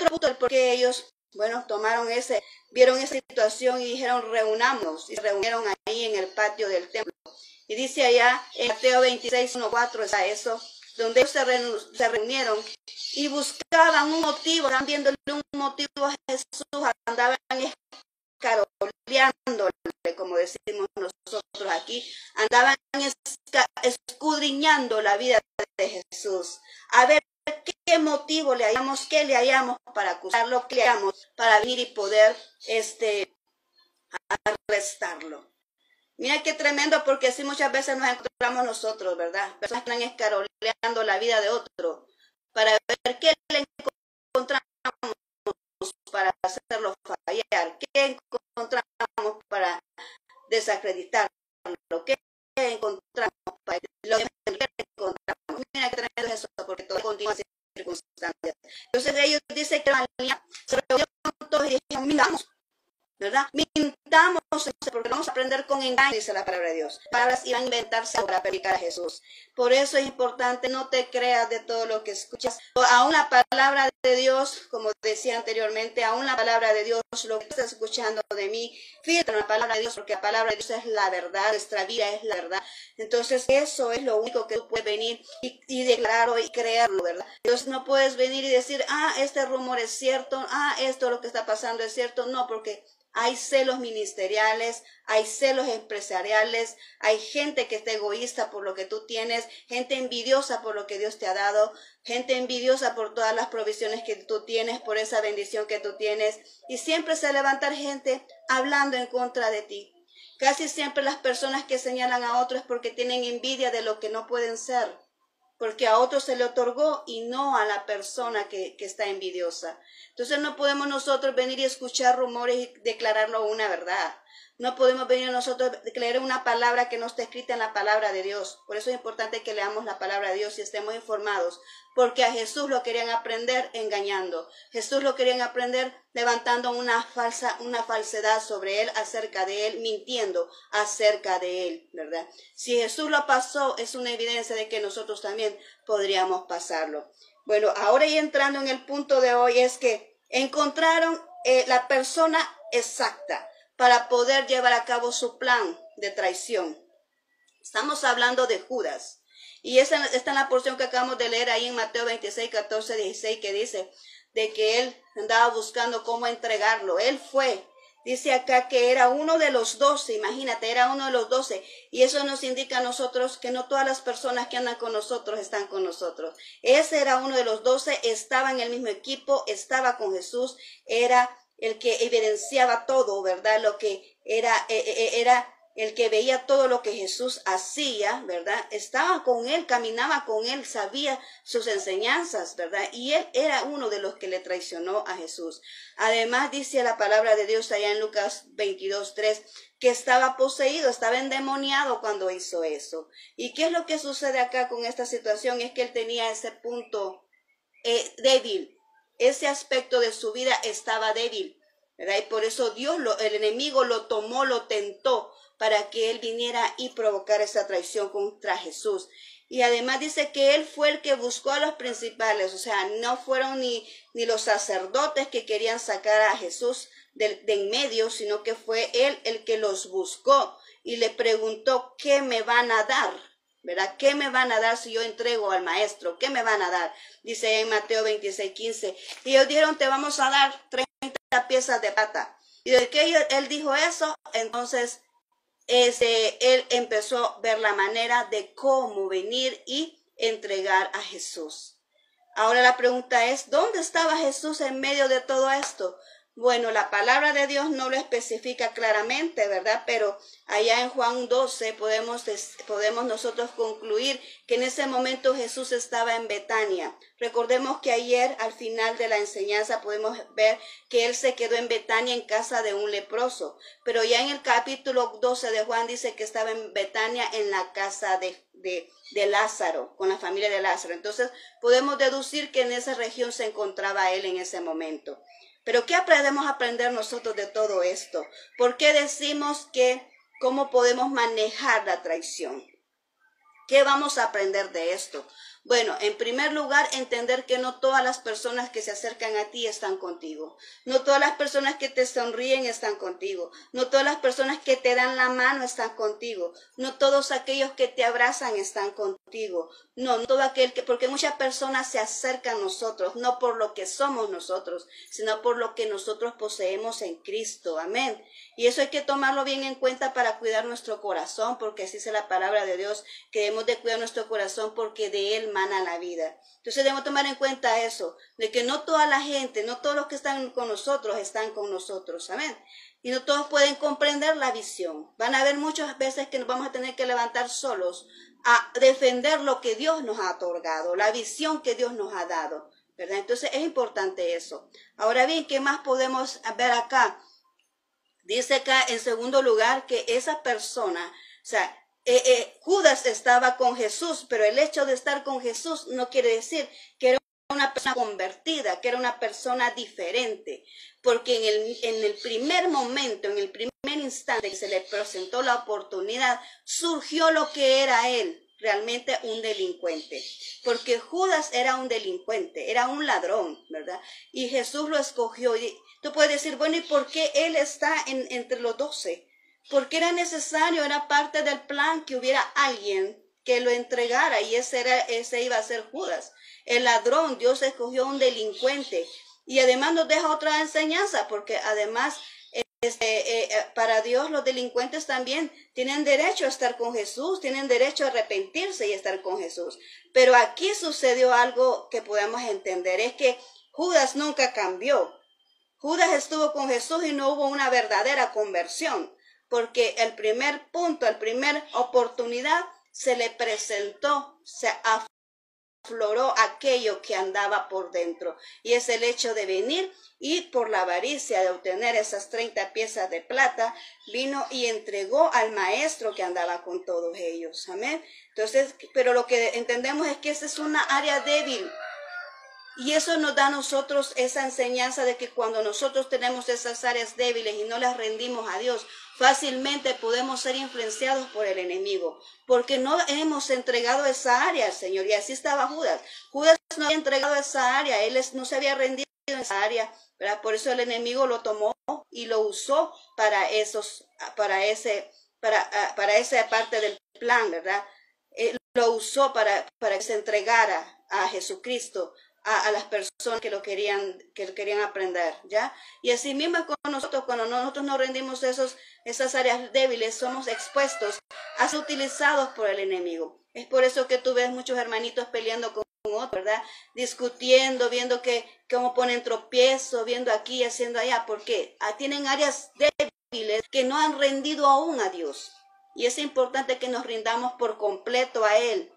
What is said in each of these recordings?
el punto del por qué ellos, bueno, vieron esa situación y dijeron, reunámonos, y se reunieron ahí en el patio del templo. Y dice allá, en Mateo 26, 1, 4, está eso, donde ellos se reunieron y buscaban un motivo, estaban viéndole un motivo a Jesús, andaban escaroleándole, como decimos nosotros aquí, andaban escudriñando la vida de Jesús, a ver qué motivo le hallamos, qué le hallamos para acusarlo, qué le hallamos para venir y poder arrestarlo. Mira qué tremendo, porque así muchas veces nos encontramos nosotros, ¿verdad? Personas que están escaroleando la vida de otro para ver qué le encontramos para hacerlo fallar, qué encontramos para desacreditarlo, qué encontramos para lo que encontramos. Mira qué tremendo es eso, porque todo continúa en circunstancias. Entonces ellos dicen que se reunieron todos y dijeron, miramos, ¿verdad? Mintamos, porque vamos a aprender con engaño, dice la palabra de Dios. Palabras iban a inventarse para predicar a Jesús. Por eso es importante, no te creas de todo lo que escuchas. Aún la palabra de Dios, como decía anteriormente, aún la palabra de Dios, lo que estás escuchando de mí, fíjate en la palabra de Dios, porque la palabra de Dios es la verdad, nuestra vida es la verdad. Entonces eso es lo único que tú puedes venir y declararlo y creerlo, ¿verdad? Entonces no puedes venir y decir, este rumor es cierto, esto lo que está pasando es cierto. No, porque hay celos ministeriales, hay celos empresariales, hay gente que está egoísta por lo que tú tienes, gente envidiosa por lo que Dios te ha dado, gente envidiosa por todas las provisiones que tú tienes, por esa bendición que tú tienes. Y siempre se levanta gente hablando en contra de ti. Casi siempre las personas que señalan a otros es porque tienen envidia de lo que no pueden ser, porque a otro se le otorgó y no a la persona que está envidiosa. Entonces no podemos nosotros venir y escuchar rumores y declararlo una verdad. No podemos venir nosotros a declarar una palabra que no está escrita en la palabra de Dios. Por eso es importante que leamos la palabra de Dios y estemos informados. Porque a Jesús lo querían aprender engañando. Jesús lo querían aprender levantando una falsedad sobre él, acerca de él, mintiendo acerca de él, ¿verdad? Si Jesús lo pasó, es una evidencia de que nosotros también podríamos pasarlo. Bueno, ahora ya entrando en el punto de hoy es que encontraron la persona exacta para poder llevar a cabo su plan de traición. Estamos hablando de Judas. Y esta es la porción que acabamos de leer ahí en Mateo 26, 14, 16, que dice de que él andaba buscando cómo entregarlo. Él fue. Dice acá que era uno de los 12, imagínate, era uno de los 12. Y eso nos indica a nosotros que no todas las personas que andan con nosotros están con nosotros. Ese era uno de los 12, estaba en el mismo equipo, estaba con Jesús, era el que evidenciaba todo, ¿verdad? Lo que era el que veía todo lo que Jesús hacía, ¿verdad? Estaba con él, caminaba con él, sabía sus enseñanzas, ¿verdad? Y él era uno de los que le traicionó a Jesús. Además, dice la palabra de Dios allá en Lucas 22, 3, que estaba poseído, estaba endemoniado cuando hizo eso. ¿Y qué es lo que sucede acá con esta situación? Es que él tenía ese punto débil. Ese aspecto de su vida estaba débil, ¿verdad? Y por eso el enemigo lo tomó, lo tentó, para que él viniera y provocara esa traición contra Jesús. Y además dice que él fue el que buscó a los principales, o sea, no fueron ni los sacerdotes que querían sacar a Jesús de en medio, sino que fue él el que los buscó y le preguntó, ¿qué me van a dar? ¿Verdad? ¿Qué me van a dar si yo entrego al maestro? ¿Qué me van a dar? Dice en Mateo 26, 15. Y ellos dijeron, te vamos a dar 30 piezas de plata. Y desde que él dijo eso, entonces él empezó a ver la manera de cómo venir y entregar a Jesús. Ahora la pregunta es, ¿dónde estaba Jesús en medio de todo esto? Bueno, la palabra de Dios no lo especifica claramente, ¿verdad? Pero allá en Juan 12 podemos nosotros concluir que en ese momento Jesús estaba en Betania. Recordemos que ayer al final de la enseñanza podemos ver que él se quedó en Betania en casa de un leproso. Pero ya en el capítulo 12 de Juan dice que estaba en Betania en la casa de Lázaro, con la familia de Lázaro. Entonces podemos deducir que en esa región se encontraba él en ese momento. Pero ¿qué podemos aprender nosotros de todo esto? ¿Por qué decimos que cómo podemos manejar la traición? ¿Qué vamos a aprender de esto? Bueno, en primer lugar, entender que no todas las personas que se acercan a ti están contigo. No todas las personas que te sonríen están contigo. No todas las personas que te dan la mano están contigo. No todos aquellos que te abrazan están contigo. No todo aquel que, porque muchas personas se acercan a nosotros, no por lo que somos nosotros, sino por lo que nosotros poseemos en Cristo. Amén. Y eso hay que tomarlo bien en cuenta para cuidar nuestro corazón, porque así dice la palabra de Dios, que debemos de cuidar nuestro corazón porque de él mana la vida. Entonces debemos tomar en cuenta eso, de que no toda la gente, no todos los que están con nosotros están con nosotros. Amén. Y no todos pueden comprender la visión. Van a haber muchas veces que nos vamos a tener que levantar solos a defender lo que Dios nos ha otorgado, la visión que Dios nos ha dado, ¿verdad? Entonces es importante eso. Ahora bien, ¿qué más podemos ver acá? Dice acá en segundo lugar que esa persona, o sea, Judas estaba con Jesús, pero el hecho de estar con Jesús no quiere decir que era una persona convertida, que era una persona diferente, porque en el primer momento, en el primer instante que se le presentó la oportunidad, surgió lo que era él, realmente un delincuente, porque Judas era un delincuente, era un ladrón, ¿verdad? Y Jesús lo escogió. Y tú puedes decir, bueno, ¿y por qué él está entre los 12? Porque era necesario, era parte del plan que hubiera alguien que lo entregara, y ese iba a ser Judas. El ladrón, Dios escogió un delincuente. Y además nos deja otra enseñanza, porque además para Dios los delincuentes también tienen derecho a estar con Jesús, tienen derecho a arrepentirse y estar con Jesús. Pero aquí sucedió algo que podemos entender, es que Judas nunca cambió. Judas estuvo con Jesús y no hubo una verdadera conversión, porque el primer punto, la primera oportunidad se le presentó, se afloró aquello que andaba por dentro, y es el hecho de venir y por la avaricia de obtener esas 30 piezas de plata, vino y entregó al maestro que andaba con todos ellos. Amén. Entonces, pero lo que entendemos es que esa es una área débil. Y eso nos da a nosotros esa enseñanza de que cuando nosotros tenemos esas áreas débiles y no las rendimos a Dios, fácilmente podemos ser influenciados por el enemigo, porque no hemos entregado esa área al Señor. Y así estaba Judas. Judas no había entregado esa área, él no se había rendido en esa área, ¿verdad? Por eso el enemigo lo tomó y lo usó para esa parte del plan, ¿verdad? Lo usó para que se entregara a Jesucristo, a las personas que lo querían aprender, ¿ya? Y así mismo con nosotros, cuando nosotros nos rendimos esas áreas débiles, somos expuestos a ser utilizados por el enemigo. Es por eso que tú ves muchos hermanitos peleando con otros, ¿verdad? Discutiendo, viendo cómo ponen tropiezo, viendo aquí, haciendo allá, porque tienen áreas débiles que no han rendido aún a Dios. Y es importante que nos rindamos por completo a Él.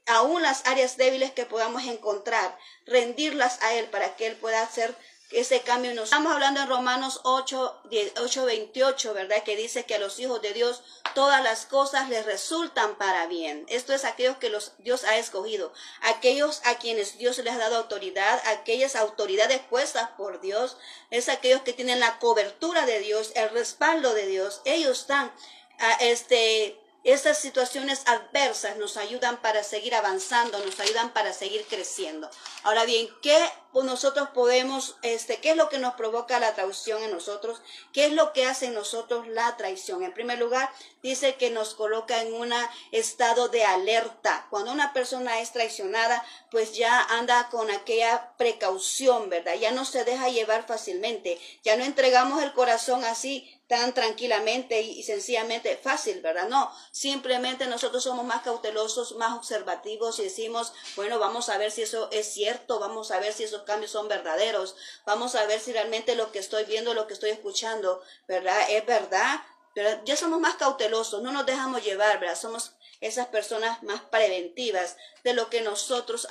Aún las áreas débiles que podamos encontrar, rendirlas a Él para que Él pueda hacer ese cambio. Nos estamos hablando en Romanos 8:28, ¿verdad? Que dice que a los hijos de Dios todas las cosas les resultan para bien. Esto es aquellos que Dios ha escogido, aquellos a quienes Dios les ha dado autoridad, aquellas autoridades puestas por Dios, es aquellos que tienen la cobertura de Dios, el respaldo de Dios. Ellos están esas situaciones adversas nos ayudan para seguir avanzando, nos ayudan para seguir creciendo. Ahora bien, ¿qué nosotros podemos, qué es lo que nos provoca la traición en nosotros? ¿Qué es lo que hace en nosotros la traición? En primer lugar, dice que nos coloca en un estado de alerta. Cuando una persona es traicionada, pues ya anda con aquella precaución, ¿verdad? Ya no se deja llevar fácilmente, ya no entregamos el corazón así tan tranquilamente y sencillamente fácil, ¿verdad? No, simplemente nosotros somos más cautelosos, más observativos y decimos, bueno, vamos a ver si eso es cierto, vamos a ver si esos cambios son verdaderos, vamos a ver si realmente lo que estoy viendo, lo que estoy escuchando, ¿verdad? Es verdad, pero ya somos más cautelosos, no nos dejamos llevar, ¿verdad? Somos esas personas más preventivas de lo que nosotros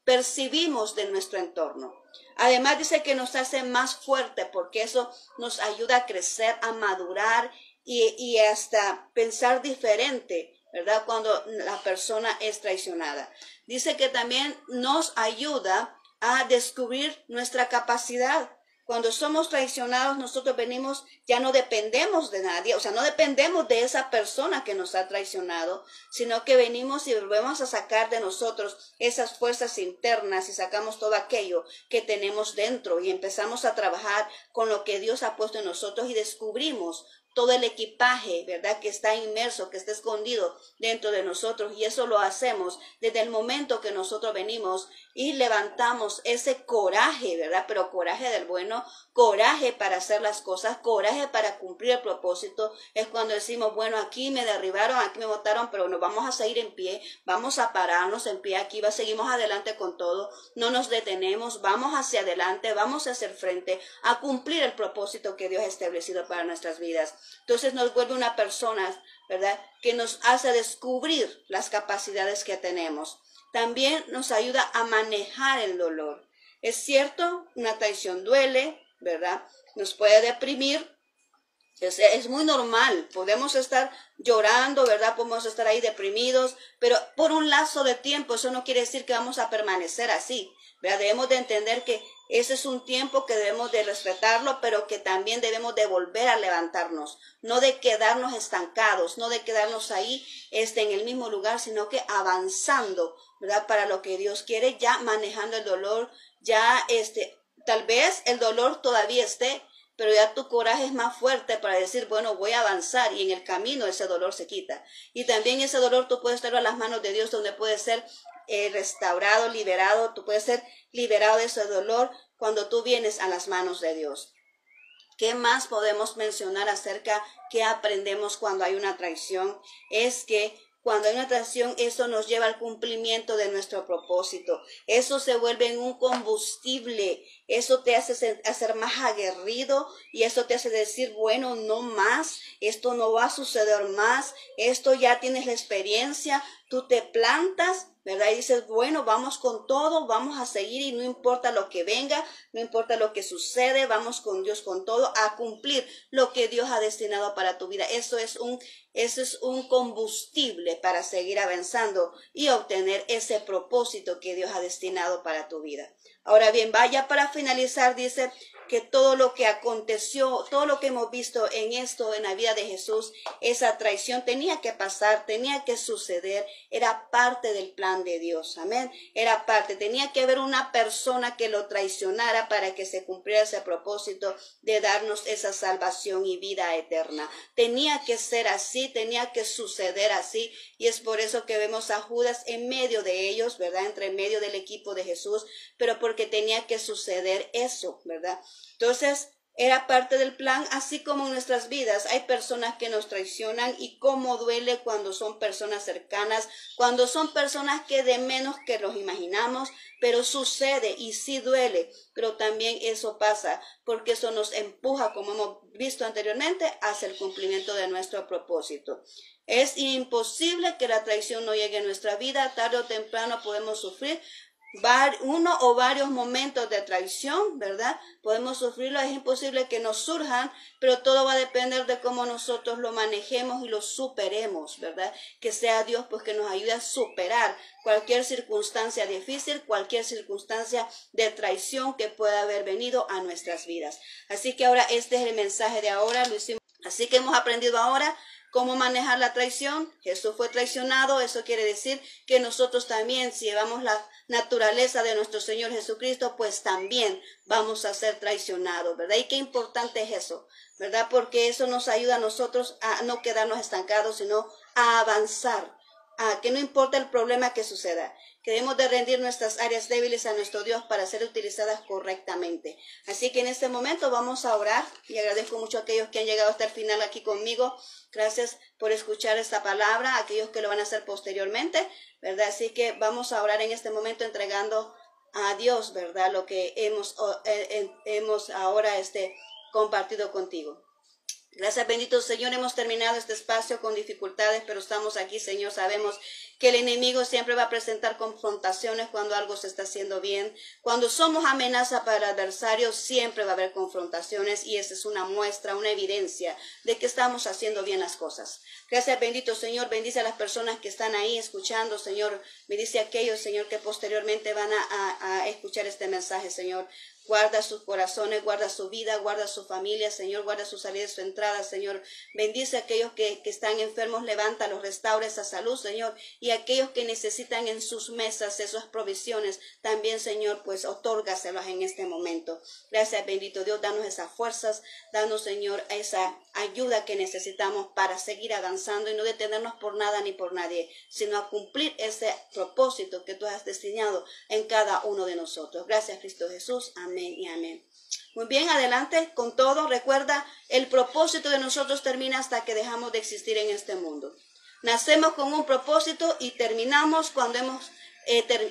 percibimos de nuestro entorno. Además dice que nos hace más fuerte porque eso nos ayuda a crecer, a madurar y hasta pensar diferente, ¿verdad? Cuando la persona es traicionada. Dice que también nos ayuda a descubrir nuestra capacidad. Cuando somos traicionados, nosotros venimos, ya no dependemos de nadie, o sea, no dependemos de esa persona que nos ha traicionado, sino que venimos y volvemos a sacar de nosotros esas fuerzas internas y sacamos todo aquello que tenemos dentro y empezamos a trabajar con lo que Dios ha puesto en nosotros y descubrimos todo el equipaje, ¿verdad?, que está inmerso, que está escondido dentro de nosotros, y eso lo hacemos desde el momento que nosotros venimos y levantamos ese coraje, ¿verdad?, pero coraje del bueno, coraje para hacer las cosas, coraje para cumplir el propósito. Es cuando decimos, bueno, aquí me derribaron, aquí me botaron, pero nos vamos a seguir en pie, vamos a pararnos en pie aquí, seguimos adelante con todo, no nos detenemos, vamos hacia adelante, vamos hacia el frente a cumplir el propósito que Dios ha establecido para nuestras vidas. Entonces nos vuelve una persona, ¿verdad?, que nos hace descubrir las capacidades que tenemos. También nos ayuda a manejar el dolor. Es cierto, una traición duele, ¿verdad? Nos puede deprimir. Es muy normal, podemos estar llorando, ¿verdad? Podemos estar ahí deprimidos, pero por un lapso de tiempo, eso no quiere decir que vamos a permanecer así, ¿verdad? Debemos de entender que ese es un tiempo que debemos de respetarlo, pero que también debemos de volver a levantarnos, no de quedarnos estancados, no de quedarnos ahí en el mismo lugar, sino que avanzando, ¿verdad? Para lo que Dios quiere, ya manejando el dolor, ya tal vez el dolor todavía esté, pero ya tu coraje es más fuerte para decir, bueno, voy a avanzar, y en el camino ese dolor se quita. Y también ese dolor tú puedes traerlo a las manos de Dios, donde puede ser restaurado, liberado. Tú puedes ser liberado de ese dolor cuando tú vienes a las manos de Dios. ¿Qué más podemos mencionar acerca que aprendemos cuando hay una traición? Es que cuando hay una traición, eso nos lleva al cumplimiento de nuestro propósito. Eso se vuelve en un combustible. Eso te hace hacer más aguerrido, y eso te hace decir, bueno, no más, esto no va a suceder más, esto ya tienes la experiencia, tú te plantas, ¿verdad? Y dices, bueno, vamos con todo, vamos a seguir, y no importa lo que venga, no importa lo que sucede, vamos con Dios con todo, a cumplir lo que Dios ha destinado para tu vida. Eso es un combustible para seguir avanzando y obtener ese propósito que Dios ha destinado para tu vida. Ahora bien, vaya, para finalizar, dice que todo lo que aconteció, todo lo que hemos visto en la vida de Jesús, esa traición tenía que pasar, tenía que suceder, era parte del plan de Dios, amén, era parte, tenía que haber una persona que lo traicionara para que se cumpliera ese propósito de darnos esa salvación y vida eterna. Tenía que ser así, tenía que suceder así, y es por eso que vemos a Judas en medio de ellos, ¿verdad?, entre medio del equipo de Jesús, pero porque tenía que suceder eso, ¿verdad? Entonces, era parte del plan, así como en nuestras vidas hay personas que nos traicionan, y cómo duele cuando son personas cercanas, cuando son personas que de menos que los imaginamos, pero sucede y sí duele, pero también eso pasa porque eso nos empuja, como hemos visto anteriormente, hacia el cumplimiento de nuestro propósito. Es imposible que la traición no llegue a nuestra vida, tarde o temprano podemos sufrir uno o varios momentos de traición, ¿verdad? Podemos sufrirlo, es imposible que nos surjan, pero todo va a depender de cómo nosotros lo manejemos y lo superemos, ¿verdad? Que sea Dios pues que nos ayude a superar cualquier circunstancia difícil, cualquier circunstancia de traición que pueda haber venido a nuestras vidas. Así que ahora este es el mensaje de ahora, lo hicimos. Así que hemos aprendido ahora cómo manejar la traición. Jesús fue traicionado, eso quiere decir que nosotros también, si llevamos la naturaleza de nuestro Señor Jesucristo, pues también vamos a ser traicionados, ¿verdad? Y qué importante es eso, ¿verdad? Porque eso nos ayuda a nosotros a no quedarnos estancados, sino a avanzar, a que no importa el problema que suceda, que debemos de rendir nuestras áreas débiles a nuestro Dios para ser utilizadas correctamente. Así que en este momento vamos a orar, y agradezco mucho a aquellos que han llegado hasta el final aquí conmigo. Gracias por escuchar esta palabra, a aquellos que lo van a hacer posteriormente, ¿verdad? Así que vamos a orar en este momento entregando a Dios, ¿verdad?, lo que hemos ahora compartido contigo. Gracias, bendito Señor, hemos terminado este espacio con dificultades, pero estamos aquí, Señor. Sabemos que el enemigo siempre va a presentar confrontaciones cuando algo se está haciendo bien. Cuando somos amenaza para el adversario, siempre va a haber confrontaciones, y esa es una muestra, una evidencia de que estamos haciendo bien las cosas. Gracias, bendito Señor, bendice a las personas que están ahí escuchando, Señor. Bendice a aquellos, Señor, que posteriormente van a escuchar este mensaje, Señor. Guarda sus corazones, guarda su vida, guarda su familia, Señor, guarda su salida y su entrada, Señor. Bendice a aquellos que están enfermos, levántalos, restaura esa salud, Señor. Y a aquellos que necesitan en sus mesas esas provisiones, también, Señor, pues otórgaselas en este momento. Gracias, bendito Dios, danos esas fuerzas, danos, Señor, esa ayuda que necesitamos para seguir avanzando y no detenernos por nada ni por nadie, sino a cumplir ese propósito que tú has diseñado en cada uno de nosotros. Gracias, Cristo Jesús. Amén y amén. Muy bien, adelante con todo. Recuerda, el propósito de nosotros termina hasta que dejamos de existir en este mundo. Nacemos con un propósito y terminamos cuando hemos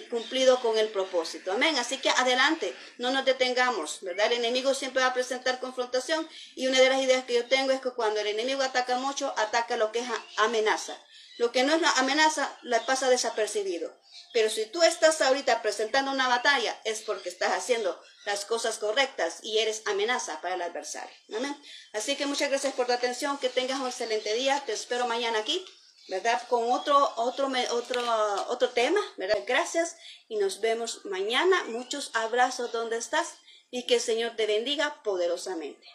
cumplido con el propósito. Amén. Así que adelante, no nos detengamos, ¿verdad? El enemigo siempre va a presentar confrontación y una de las ideas que yo tengo es que cuando el enemigo ataca mucho, ataca lo que es amenaza. Lo que no es la amenaza, la pasa desapercibido. Pero si tú estás ahorita presentando una batalla, es porque estás haciendo las cosas correctas y eres amenaza para el adversario. Amén. Así que muchas gracias por tu atención. Que tengas un excelente día. Te espero mañana aquí, ¿verdad? Con otro tema, ¿verdad? Gracias y nos vemos mañana. Muchos abrazos donde estás y que el Señor te bendiga poderosamente.